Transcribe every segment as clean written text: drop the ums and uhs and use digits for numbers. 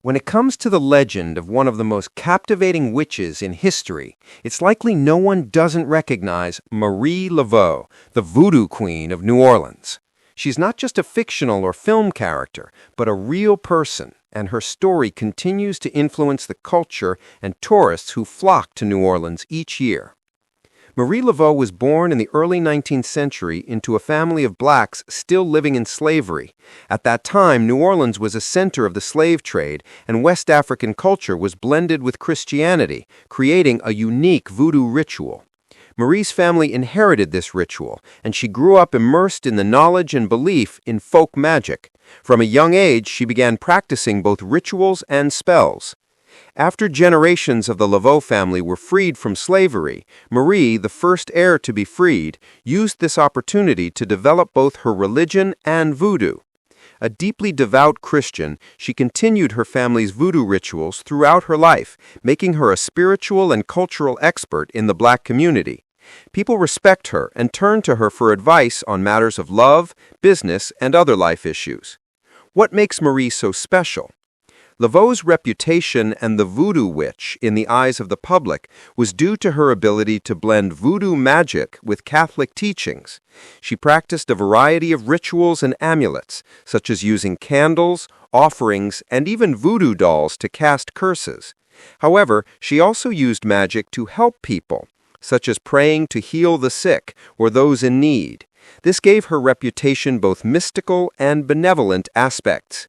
When it comes to the legend of one of the most captivating witches in history, it's likely no one doesn't recognize Marie Laveau, the Voodoo Queen of New Orleans. She's not just a fictional or film character, but a real person, and her story continues to influence the culture and tourists who flock to New Orleans each year. Marie Laveau was born in the early 19th century into a family of blacks still living in slavery. At that time, New Orleans was a center of the slave trade, and West African culture was blended with Christianity, creating a unique voodoo ritual. Marie's family inherited this ritual, and she grew up immersed in the knowledge and belief in folk magic. From a young age, she began practicing both rituals and spells. After generations of the Laveau family were freed from slavery, Marie, the first heir to be freed, used this opportunity to develop both her religion and voodoo. A deeply devout Christian, she continued her family's voodoo rituals throughout her life, making her a spiritual and cultural expert in the black community. People respect her and turn to her for advice on matters of love, business, and other life issues. What makes Marie so special? Laveau's reputation and the voodoo witch in the eyes of the public was due to her ability to blend voodoo magic with Catholic teachings. She practiced a variety of rituals and amulets, such as using candles, offerings, and even voodoo dolls to cast curses. However, she also used magic to help people, such as praying to heal the sick or those in need. This gave her reputation both mystical and benevolent aspects.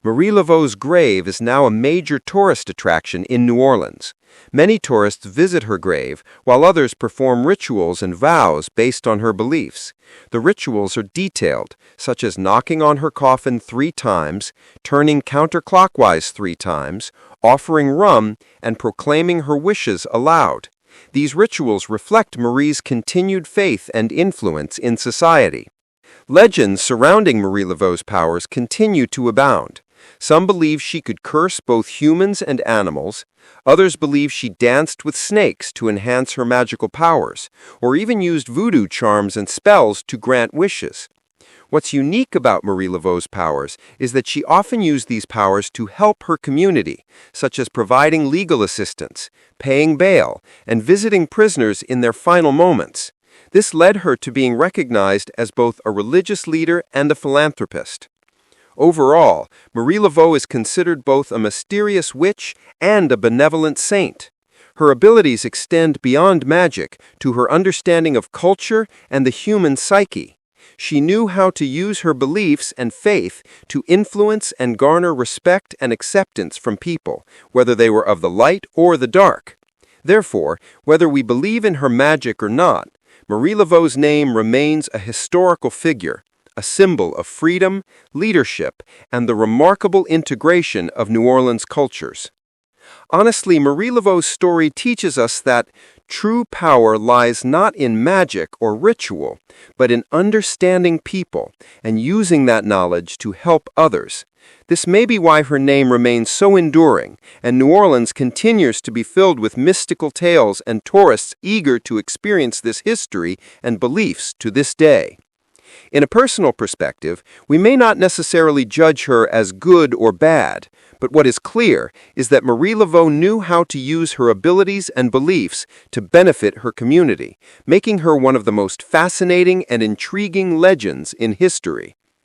Marie Laveau's grave is now a major tourist attraction in New Orleans. Many tourists visit her grave, while others perform rituals and vows based on her beliefs. The rituals are detailed, such as knocking on her coffin 3 times, turning counterclockwise 3 times, offering rum, and proclaiming her wishes aloud. These rituals reflect Marie's continued faith and influence in society. Legends surrounding Marie Laveau's powers continue to abound. Some believe she could curse both humans and animals. Others believe she danced with snakes to enhance her magical powers, or even used voodoo charms and spells to grant wishes. What's unique about Marie Laveau's powers is that she often used these powers to help her community, such as providing legal assistance, paying bail, and visiting prisoners in their final moments. This led her to being recognized as both a religious leader and a philanthropist. Overall, Marie Laveau is considered both a mysterious witch and a benevolent saint. Her abilities extend beyond magic to her understanding of culture and the human psyche. She knew how to use her beliefs and faith to influence and garner respect and acceptance from people, whether they were of the light or the dark. Therefore, whether we believe in her magic or not, Marie Laveau's name remains a historical figure, a symbol of freedom, leadership, and the remarkable integration of New Orleans cultures. Honestly, Marie Laveau's story teaches us that true power lies not in magic or ritual, but in understanding people and using that knowledge to help others. This may be why her name remains so enduring, and New Orleans continues to be filled with mystical tales and tourists eager to experience this history and beliefs to this day. In a personal perspective, we may not necessarily judge her as good or bad, but what is clear is that Marie Laveau knew how to use her abilities and beliefs to benefit her community, making her one of the most fascinating and intriguing legends in history.